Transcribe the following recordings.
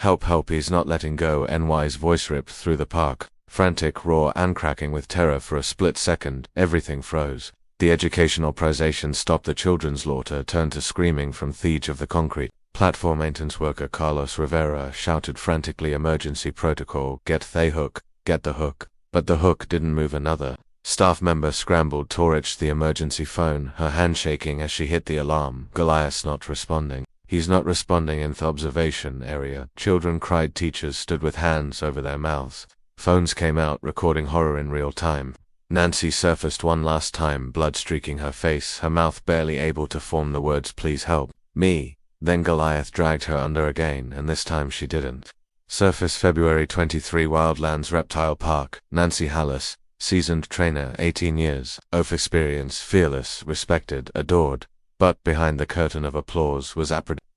Help, help, he's not letting go. NY's voice ripped through the park, frantic, raw, and cracking with terror. For a split second, everything froze. The educational procession stopped. The children's laughter turned to screaming from the edge of the concrete. Platform maintenance worker Carlos Rivera shouted frantically, "Emergency protocol, get the hook, get the hook." But the hook didn't move. Another staff member scrambled to reach the emergency phone, her hand shaking as she hit the alarm. Goliath's not responding. He's not responding. In the observation area, children cried. Teachers stood with hands over their mouths. Phones came out, recording horror in real time. Nancy surfaced one last time, blood streaking her face, her mouth barely able to form the words, "Please help me." Then Goliath dragged her under again, and this time she didn't. Surface February 23, Wildlands Reptile Park. Nancy Hollis, seasoned trainer, 18 years of experience, fearless, respected, adored. But behind the curtain of applause was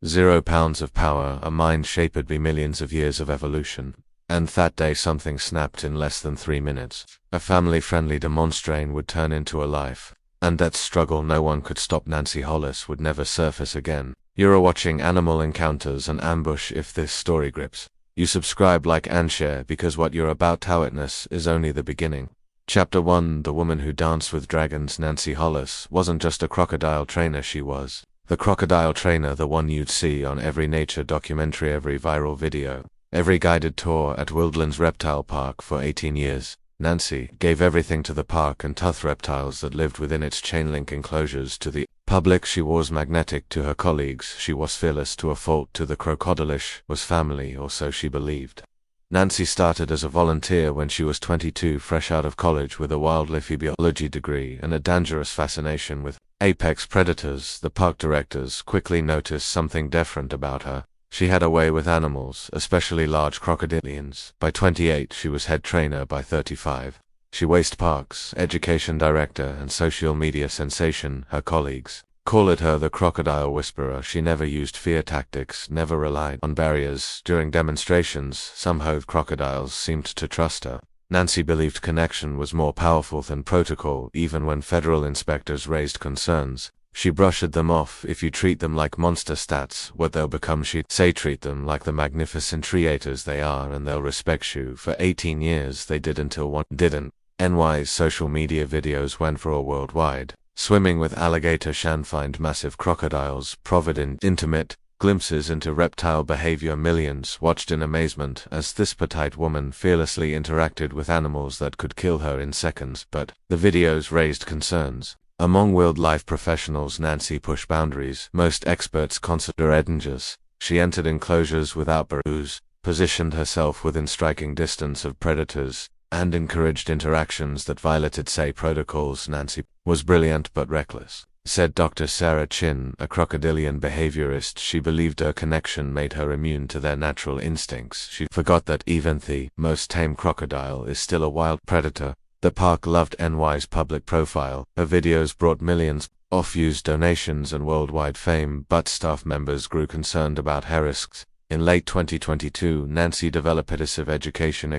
0 pounds of power, a mind shaped by millions of years of evolution. And that day something snapped in less than 3 minutes. A family-friendly demonstration would turn into a life. And that struggle no one could stop. Nancy Hollis would never surface again. You're watching Animal Encounters, an ambush. If this story grips you, subscribe, like, and share, because what you're about to witness is only the beginning. Chapter 1: The Woman Who Danced with Dragons. Nancy Hollis wasn't just a crocodile trainer, she was the crocodile trainer, the one you'd see on every nature documentary, every viral video, every guided tour at Wildlands Reptile Park. For 18 years, Nancy gave everything to the park and tough reptiles that lived within its chain-link enclosures to the public. She was magnetic to her colleagues, she was fearless to a fault. To the crocodilish was family, or so she believed. Nancy started as a volunteer when she was 22, fresh out of college with a wildlife biology degree and a dangerous fascination with apex predators. The park directors quickly noticed something different about her. She had a way with animals, especially large crocodilians. By 28, she was head trainer. By 35, she was parks, education director, and social media sensation. Her colleagues called her the crocodile whisperer. She never used fear tactics, never relied on barriers. During demonstrations, somehow crocodiles seemed to trust her. Nancy believed connection was more powerful than protocol. Even when federal inspectors raised concerns, she brushed them off. If you treat them like monster stats, what they'll become, she'd say. Treat them like the magnificent creators they are, and they'll respect you. For 18 years they did, until one didn't. NY's social media videos went for a worldwide. Swimming with alligator shan, find massive crocodiles, provident, intimate glimpses into reptile behavior. Millions watched in amazement as this petite woman fearlessly interacted with animals that could kill her in seconds. But the videos raised concerns. Among wildlife professionals, Nancy pushed boundaries most experts consider dangerous. She entered enclosures without barriers, positioned herself within striking distance of predators, and encouraged interactions that violated protocols. Nancy was brilliant but reckless, said Dr. Sarah Chin, a crocodilian behaviorist. She believed her connection made her immune to their natural instincts. She forgot that even the most tame crocodile is still a wild predator. The park loved NY's public profile. Her videos brought millions of views, donations, and worldwide fame, but staff members grew concerned about her risks. In late 2022, Nancy developed adhesive education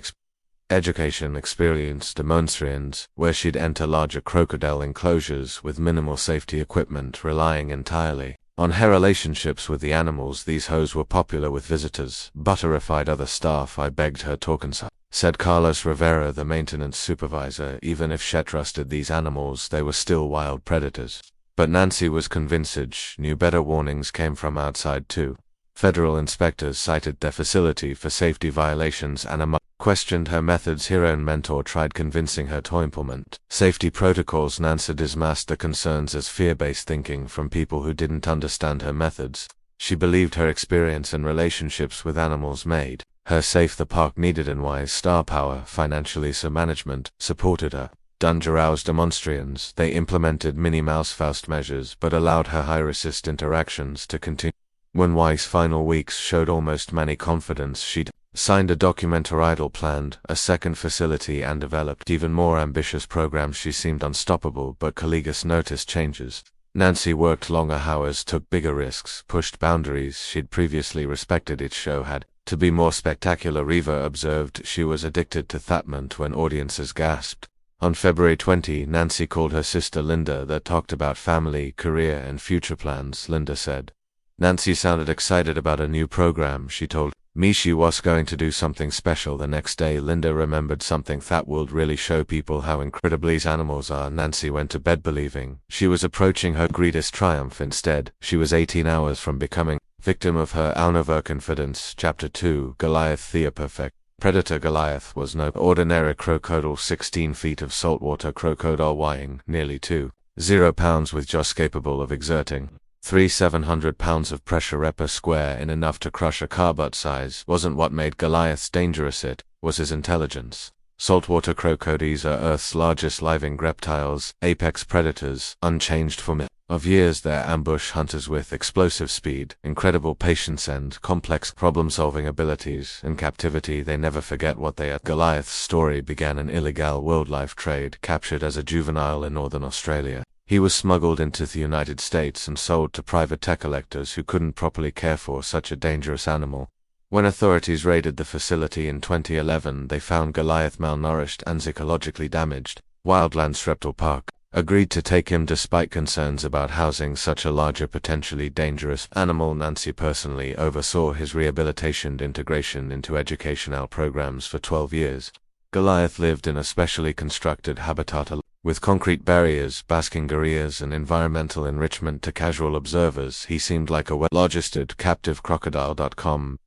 experience demonstrations, where she'd enter larger crocodile enclosures with minimal safety equipment, relying entirely on her relationships with the animals. These hoes were popular with visitors, but terrified other staff. I begged her to reconcile, said Carlos Rivera, the maintenance supervisor. Even if she trusted these animals, they were still wild predators. But Nancy was convinced she knew better. Warnings came from outside too. Federal inspectors cited their facility for safety violations and questioned her methods. Her own mentor tried convincing her to implement safety protocols. Nancy dismissed the concerns as fear-based thinking from people who didn't understand her methods. She believed her experience and relationships with animals made her safe. The park needed NY's star power financially, so management supported her. Dangerous demonstrations. They implemented Minnie Mouse Faust measures but allowed her high-risk interactions to continue. When Weiss' final weeks showed almost many confidence, she'd signed a documentary, planned a second facility, and developed even more ambitious programs. She seemed unstoppable, but colleagues noticed changes. Nancy worked longer hours, took bigger risks, pushed boundaries she'd previously respected. Each show had to be more spectacular. Riva observed she was addicted to that when audiences gasped. On February 20, Nancy called her sister Linda that talked about family, career, and future plans. Linda said Nancy sounded excited about a new program. She told Mishi was going to do something special the next day. Linda remembered something that would really show people how incredible these animals are. Nancy went to bed believing she was approaching her greatest triumph. Instead, she was 18 hours from becoming victim of her own overconfidence. Chapter 2, Goliath the Perfect. Predator. Goliath was no ordinary crocodile. 16 feet of saltwater crocodile weighing nearly 2.0 pounds with jaws capable of exerting 700 pounds of pressure per square in enough to crush a car. But size wasn't what made Goliath dangerous, it was his intelligence. Saltwater crocodiles are Earth's largest living reptiles, apex predators, unchanged for millions of years. They're ambush hunters with explosive speed, incredible patience and complex problem-solving abilities. In captivity they never forget what they are. Goliath's story began an illegal wildlife trade. Captured as a juvenile in northern Australia, he was smuggled into the United States and sold to private tech collectors who couldn't properly care for such a dangerous animal. When authorities raided the facility in 2011, they found Goliath malnourished and psychologically damaged. Wildlands Reptile Park agreed to take him despite concerns about housing such a larger potentially dangerous animal. Nancy personally oversaw his rehabilitation and integration into educational programs for 12 years. Goliath lived in a specially constructed habitat with concrete barriers, basking areas, and environmental enrichment. To casual observers, he seemed like a well-adjusted captive crocodile.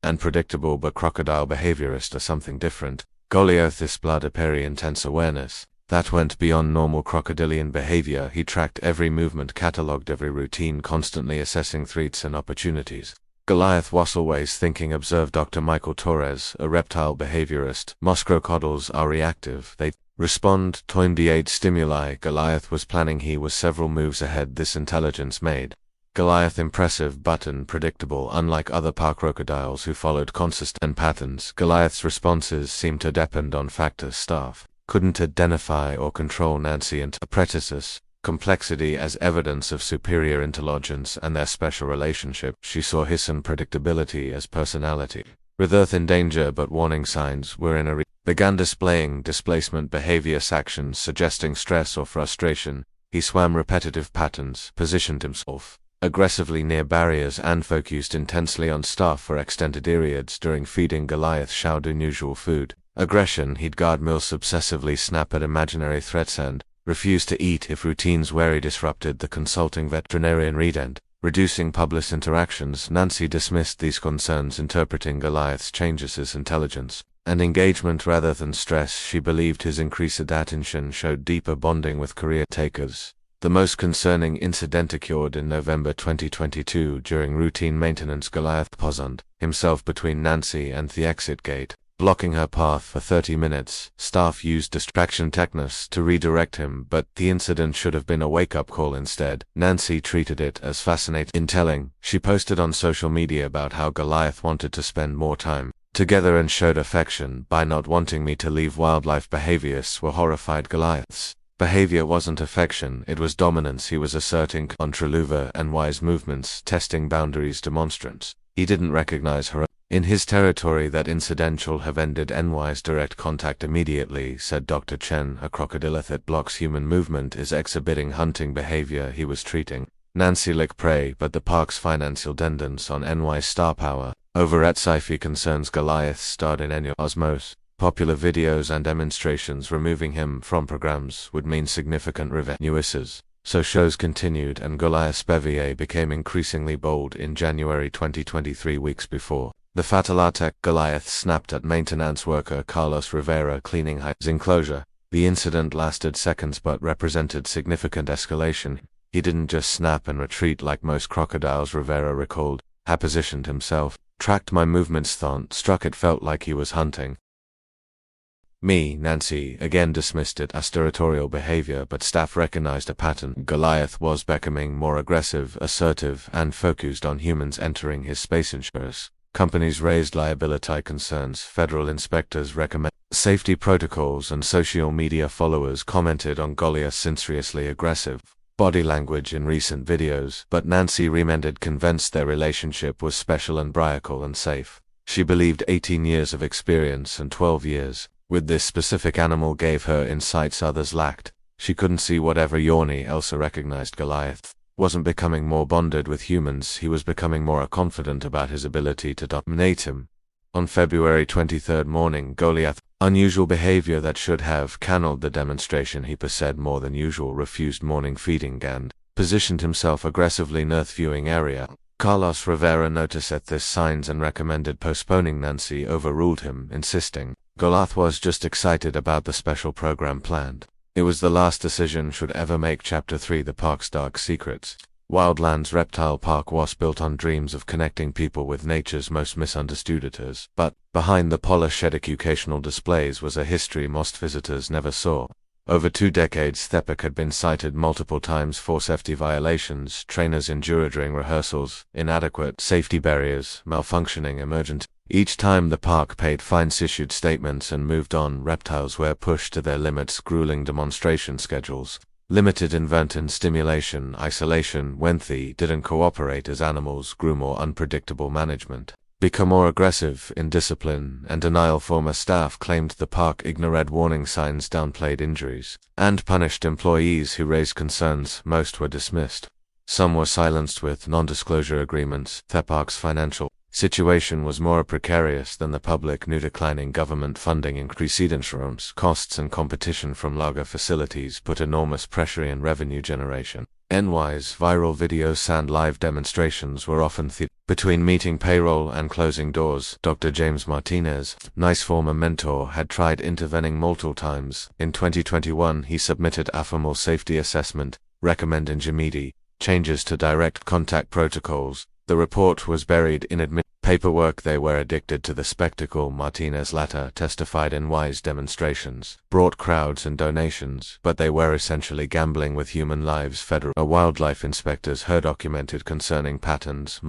And predictable, but crocodile behaviorists are something different. Goliath displayed a very intense awareness that went beyond normal crocodilian behavior. He tracked every movement, catalogued every routine, constantly assessing threats and opportunities. Goliath was always thinking, observed Dr. Michael Torres, a reptile behaviorist. Most crocodiles are reactive. They respond to immediate stimuli. Goliath was planning. He was several moves ahead. This intelligence made Goliath impressive but unpredictable. Unlike other park crocodiles who followed consistent patterns, Goliath's responses seemed to depend on factors staff couldn't identify or control. Nancy interpreted complexity as evidence of superior intelligence and their special relationship. She saw his unpredictability as personality. With Earth in danger but warning signs were in a began displaying displacement behaviorous actions suggesting stress or frustration. He swam repetitive patterns, positioned himself aggressively near barriers, and focused intensely on staff for extended periods. During feeding, Goliath showed unusual food aggression. He'd guard meals, obsessively snap at imaginary threats, and refused to eat if routines were disrupted. The consulting veterinarian read reducing public interactions. Nancy dismissed these concerns, interpreting Goliath's changes as intelligence and engagement rather than stress. She believed his increased attention showed deeper bonding with career takers. The most concerning incident occurred in November 2022 during routine maintenance. Goliath positioned himself between Nancy and the exit gate, blocking her path for 30 minutes. Staff used distraction techniques to redirect him, but the incident should have been a wake-up call instead. Nancy treated it as fascinating. Telling, she posted on social media about how Goliath wanted to spend more time together and showed affection by not wanting me to leave. Wildlife behaviorists were horrified. Goliath's behavior wasn't affection, it was dominance. He was asserting control and wise movements, testing boundaries demonstrants. He didn't recognize her in his territory. That incident should have ended. NY's direct contact immediately, said Dr. Chen. A crocodile that blocks human movement is exhibiting hunting behavior. He was treating Nancy like prey, but the park's financial dependence on NY's star power over at sci-fi concerns Goliath starred in any Osmos popular videos and demonstrations. Removing him from programs would mean significant revenues. So shows continued, and Goliath's behavior became increasingly bold. In January 2023, weeks before the fatal attack, Goliath snapped at maintenance worker Carlos Rivera cleaning his enclosure. The incident lasted seconds but represented significant escalation. He didn't just snap and retreat like most crocodiles, Rivera recalled. Had positioned himself, tracked my movements, struck. It felt like he was hunting me. Nancy again dismissed it as territorial behavior, but staff recognized a pattern. Goliath was becoming more aggressive, assertive, and focused on humans entering his space. Insurance companies raised liability concerns. Federal inspectors recommended safety protocols, and social media followers commented on Goliath's seriously aggressive body language in recent videos. But Nancy remained convinced their relationship was special and braccal and safe. She believed 18 years of experience and 12 years with this specific animal gave her insights others lacked. She couldn't see whatever Yorni Elsa recognized. Goliath wasn't becoming more bonded with humans, he was becoming more confident about his ability to dominate him. On February 23 morning, Goliath, unusual behavior that should have cancelled the demonstration, he said more than usual, refused morning feeding and positioned himself aggressively north viewing area. Carlos Rivera noticed at this signs and recommended postponing. Nancy overruled him, insisting Goliath was just excited about the special program planned. It was the last decision should ever make. Chapter 3: The Park's Dark Secrets. Wildlands Reptile Park was built on dreams of connecting people with nature's most misunderstood editors, but behind the polished educational displays was a history most visitors never saw. Over 2 decades, the park had been cited multiple times for safety violations, trainers injured during rehearsals, inadequate safety barriers, malfunctioning emergency. Each time the park paid fines, issued statements, and moved on. Reptiles were pushed to their limits, grueling demonstration schedules, limited invent and stimulation, isolation when they didn't cooperate as animals grew more unpredictable, management become more aggressive, indiscipline and denial. Former staff claimed the park ignored warning signs, downplayed injuries, and punished employees who raised concerns. Most were dismissed. Some were silenced with non-disclosure agreements. The park's financial situation was more precarious than the public knew. Declining government funding, increased insurance costs, and competition from larger facilities put enormous pressure in revenue generation. NY's viral videos and live demonstrations were often between meeting payroll and closing doors. Dr. James Martinez, Nice's former mentor, had tried intervening multiple times. In 2021, he submitted a formal safety assessment, recommending immediate changes to direct contact protocols. The report was buried in paperwork. They were addicted to the spectacle. Martinez later testified NY's demonstrations brought crowds and donations, but they were essentially gambling with human lives. Federal wildlife inspectors heard documented concerning patterns,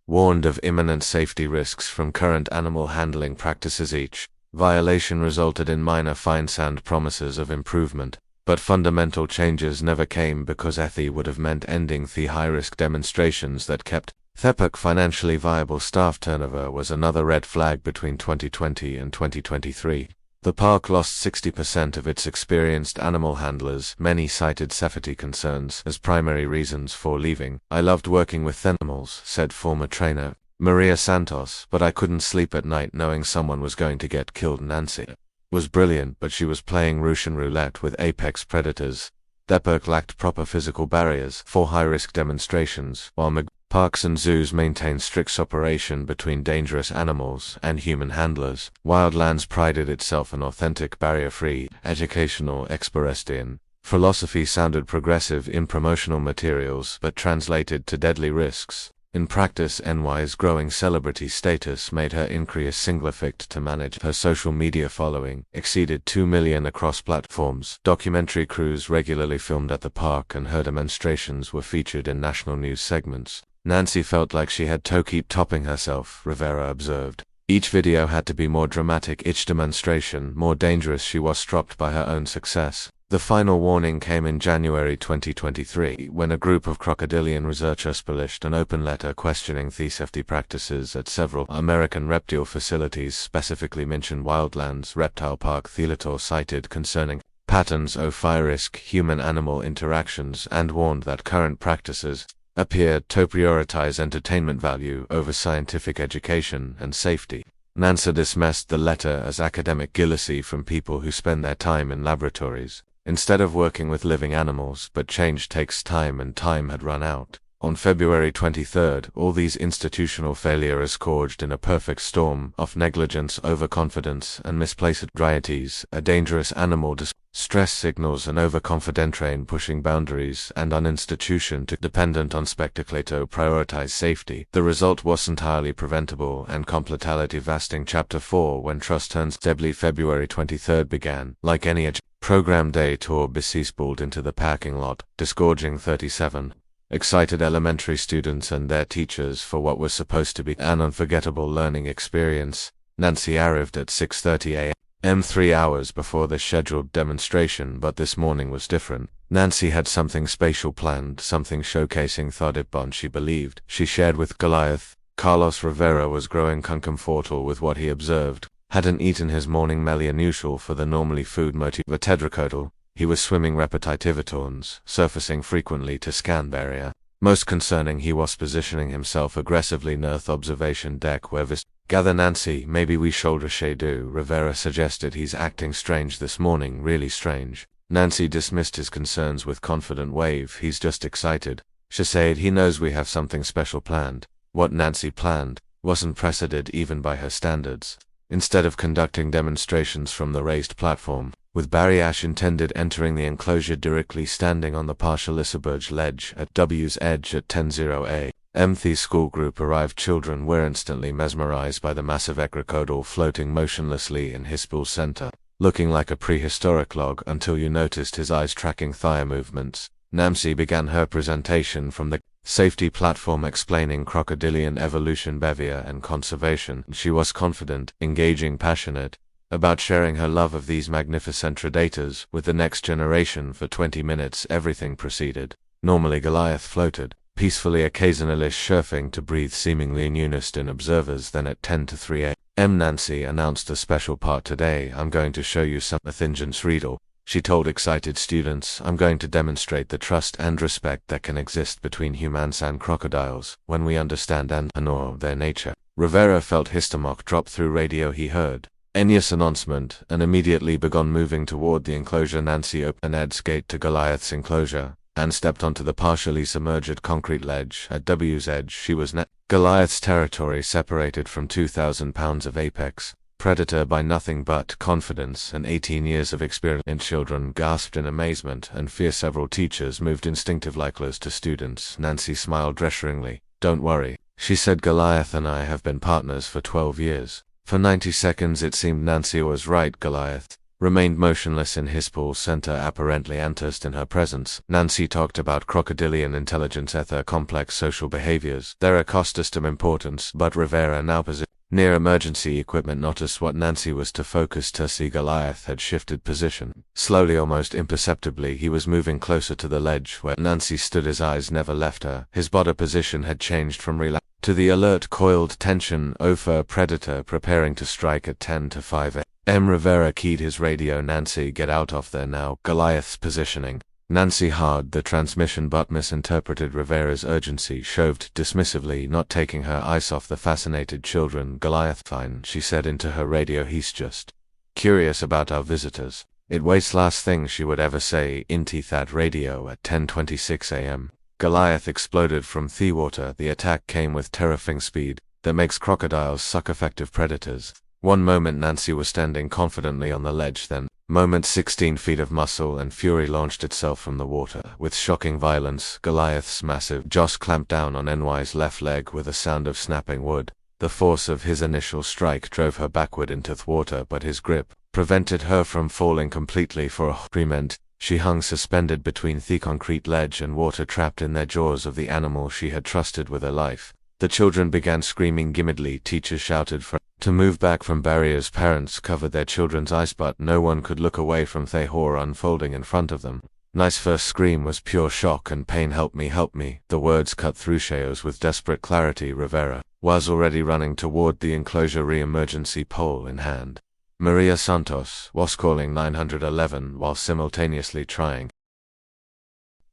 warned of imminent safety risks from current animal handling practices. Each violation resulted in minor fines and promises of improvement, but fundamental changes never came because ethy would have meant ending the high-risk demonstrations that kept the park financially viable. Staff turnover was another red flag. Between 2020 and 2023, the park lost 60% of its experienced animal handlers. Many cited safety concerns as primary reasons for leaving. "I loved working with animals," said former trainer Maria Santos, "but I couldn't sleep at night knowing someone was going to get killed." Nancy was brilliant, but she was playing Russian roulette with apex predators. The park lacked proper physical barriers for high-risk demonstrations, while parks and zoos maintain strict separation between dangerous animals and human handlers. Wildlands prided itself on authentic, barrier-free, educational expression. Philosophy sounded progressive in promotional materials but translated to deadly risks. In practice, NY's growing celebrity status made her increase single effect to manage. Her social media following exceeded 2 million across platforms. Documentary crews regularly filmed at the park, and her demonstrations were featured in national news segments. Nancy felt like she had to keep topping herself, Rivera observed. Each video had to be more dramatic, each demonstration more dangerous. She was stopped by her own success. The final warning came in January 2023, when a group of crocodilian researchers published an open letter questioning the safety practices at several American reptile facilities, specifically mentioned Wildlands Reptile Park. The letter cited concerning patterns of high-risk human-animal interactions and warned that current practices appeared to prioritize entertainment value over scientific education and safety. Nancy dismissed the letter as academic gillicy from people who spend their time in laboratories instead of working with living animals, but change takes time and time had run out. On February 23, all these institutional failures scourged in a perfect storm of negligence, overconfidence, and misplaced priorities, a dangerous animal stress signals, an overconfident train pushing boundaries, and an institution too dependent on spectacle to prioritize safety. The result was entirely preventable and completely devastating. Chapter 4: When Trust Turns Deadly. February 23 began. Like any program day tour, buses pulled into the parking lot, disgorging 37 excited elementary students and their teachers for what was supposed to be an unforgettable learning experience. Nancy arrived at 6:30 a.m., 3 hours before the scheduled demonstration, but this morning was different. Nancy had something special planned, something showcasing the bond she believed she shared with Goliath. Carlos Rivera was growing uncomfortable with what he observed. Hadn't eaten his morning meal unusual for the normally food motive tetracotal. He was swimming repetitive tones, surfacing frequently to scan barrier. Most concerning, he was positioning himself aggressively north observation deck where Gather Nancy, maybe we shoulder do. Rivera suggested. He's acting strange this morning, really strange. Nancy dismissed his concerns with confident wave. He's just excited. She said he knows we have something special planned. What Nancy planned wasn't preceded even by her standards. Instead of conducting demonstrations from the raised platform, with Barry Ash intended entering the enclosure directly standing on the partial iceberg ledge at W's edge at 10:00 a.m. The school group arrived. Children were instantly mesmerized by the massive Crocodile floating motionlessly in his pool center, looking like a prehistoric log until you noticed his eyes tracking thigh movements. Nancy began her presentation from the safety platform, explaining crocodilian evolution, behavior, and conservation. She was confident, engaging, passionate about sharing her love of these magnificent predators with the next generation. For 20 minutes everything proceeded. Normally Goliath floated peacefully, occasionally chirping to breathe seemingly in unison observers. Then at 10 to 3 a.m. Nancy announced a special part. Today I'm going to show you some Athingens Riedel. She told excited students, I'm going to demonstrate the trust and respect that can exist between humans and crocodiles when we understand and honor their nature. Rivera felt his stomach drop. Through radio he heard Enya's announcement and immediately began moving toward the enclosure. Nancy opened Ed's gate to Goliath's enclosure and stepped onto the partially submerged concrete ledge at W's edge. She was Goliath's territory, separated from 2,000 pounds of apex predator by nothing but confidence and 18 years of experience. Children gasped in amazement and fear. Several teachers moved instinctive likeless to students. Nancy smiled reassuringly. Don't worry, she said. Goliath and I have been partners for 12 years. For 90 seconds it seemed Nancy was right. Goliath remained motionless in his pool center, apparently untouched in her presence. Nancy talked about crocodilian intelligence, their complex social behaviors, their ecosystem importance, but Rivera, now positioned near emergency equipment, noticed what Nancy was to focus to see. Goliath had shifted position. Slowly, almost imperceptibly, he was moving closer to the ledge where Nancy stood. His eyes never left her. His body position had changed from relaxed to the alert, coiled tension. Over predator preparing to strike at 10 to 5 a.m. Rivera keyed his radio. Nancy, get out of there now. Goliath's positioning. Nancy hard the transmission but misinterpreted Rivera's urgency, shoved dismissively, not taking her eyes off the fascinated children. Goliath, fine, she said into her radio. He's just curious about our visitors. It was last thing she would ever say into that radio. At 10:26 a.m. Goliath exploded from the water. The attack came with terrifying speed that makes crocodiles such effective predators. One moment Nancy was standing confidently on the ledge, then moment 16 feet of muscle and fury launched itself from the water. With shocking violence, Goliath's massive jaws clamped down on NY's left leg with a sound of snapping wood. The force of his initial strike drove her backward into the water, but his grip prevented her from falling completely. For a moment, she hung suspended between the concrete ledge and water, trapped in their jaws of the animal she had trusted with her life. The children began screaming gimmedly. Teachers shouted for to move back from barriers. Parents covered their children's eyes, but no one could look away from the horror unfolding in front of them. Nice's first scream was pure shock and pain. Help me, help me. The words cut through Sheos with desperate clarity. Rivera was already running toward the enclosure, re-emergency pole in hand. Maria Santos was calling 911 while simultaneously trying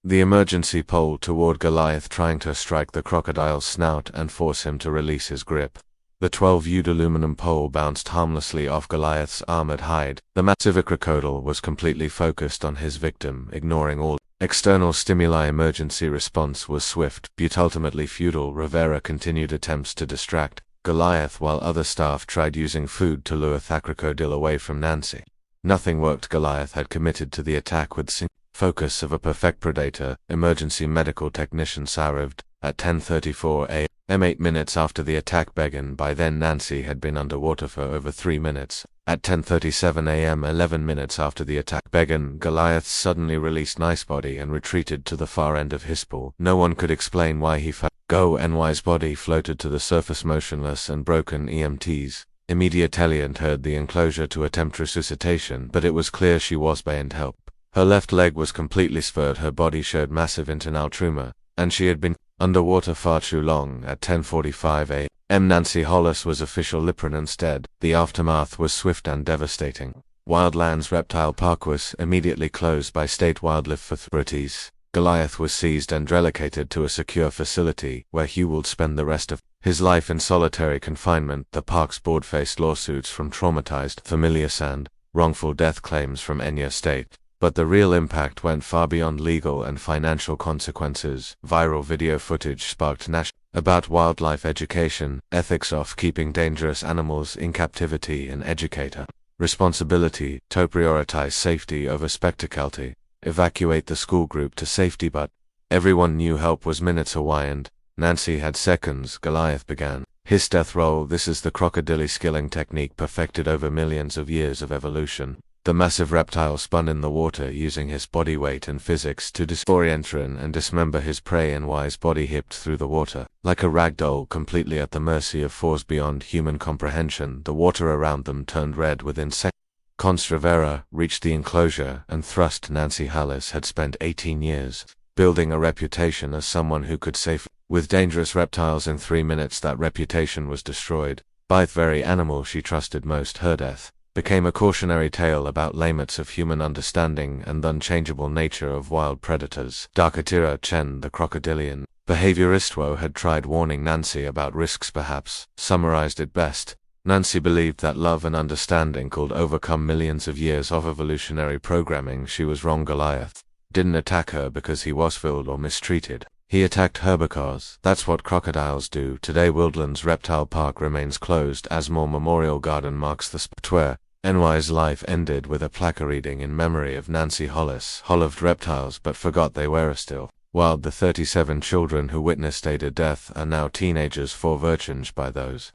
the emergency pole toward Goliath, trying to strike the crocodile's snout and force him to release his grip. The 12-wood aluminum pole bounced harmlessly off Goliath's armored hide. The massive crocodile was completely focused on his victim, ignoring all external stimuli. Emergency response was swift, but ultimately futile. Rivera continued attempts to distract Goliath while other staff tried using food to lure the crocodile away from Nancy. Nothing worked. Goliath had committed to the attack with focus of a perfect predator. Emergency medical technicians arrived at 10:34 a.m. 8 minutes after the attack began. By then Nancy had been underwater for over 3 minutes. At 10:37 a.m. 11 minutes after the attack began, Goliath suddenly released Nice's body and retreated to the far end of his pool. No one could explain why he fell. NY's body floated to the surface motionless and broken. EMTs immediately entered the enclosure to attempt resuscitation, but it was clear she was beyond help. Her left leg was completely severed, her body showed massive internal trauma, and she had been underwater far too long. At 10:45 a.m. Nancy Hollis was official Liprin instead. The aftermath was swift and devastating. Wildlands Reptile Park was immediately closed by state wildlife authorities. Goliath was seized and relocated to a secure facility where Hugh would spend the rest of his life in solitary confinement. The park's board faced lawsuits from traumatized familiars and wrongful death claims from Enya State. But the real impact went far beyond legal and financial consequences. Viral video footage sparked national about wildlife education, ethics of keeping dangerous animals in captivity, and educator responsibility to prioritize safety over spectacality. Evacuate the school group to safety, but everyone knew help was minutes away and Nancy had seconds. Goliath began his death roll. This is the crocodile skilling technique perfected over millions of years of evolution. The massive reptile spun in the water, using his body weight and physics to disorient and dismember his prey, and Y's body hipped through the water like a rag doll, completely at the mercy of force beyond human comprehension. The water around them turned red within seconds. Constravera reached the enclosure and thrust. Nancy Hollis had spent 18 years building a reputation as someone who could safely with dangerous reptiles. In 3 minutes that reputation was destroyed by the very animal she trusted most. Her death became a cautionary tale about limits of human understanding and the unchangeable nature of wild predators. Dakatira Chen, the crocodilian behaviorist, had tried warning Nancy about risks, perhaps summarized it best. Nancy believed that love and understanding could overcome millions of years of evolutionary programming. She was wrong. Goliath didn't attack her because he was filled or mistreated. He attacked her because that's what crocodiles do. Today, Wildlands Reptile Park remains closed as more memorial garden marks the spot where NY's life ended, with a plaque reading in memory of Nancy Hollis. Loved reptiles but forgot they were still wild. The 37 children who witnessed Ada death are now teenagers. 4 virgins by those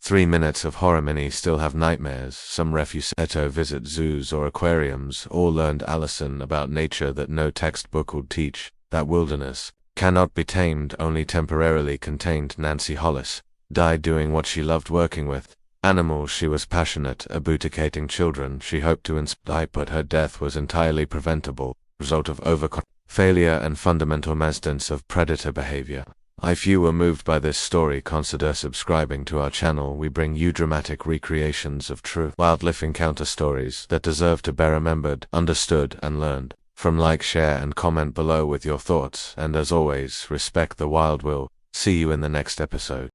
3 minutes of horror. Many still have nightmares. Some refuse to visit zoos or aquariums. All learned a lesson about nature that no textbook would teach, that wilderness cannot be tamed, only temporarily contained. Nancy Hollis died doing what she loved, working with animals. She was passionate about educating children. She hoped to inspire, but her death was entirely preventable, result of failure and fundamental maintenance of predator behavior. If you were moved by this story, consider subscribing to our channel. We bring you dramatic recreations of true wildlife encounter stories that deserve to be remembered, understood, and learned from. Like, share, and comment below with your thoughts, and as always, respect the wild. We'll see you in the next episode.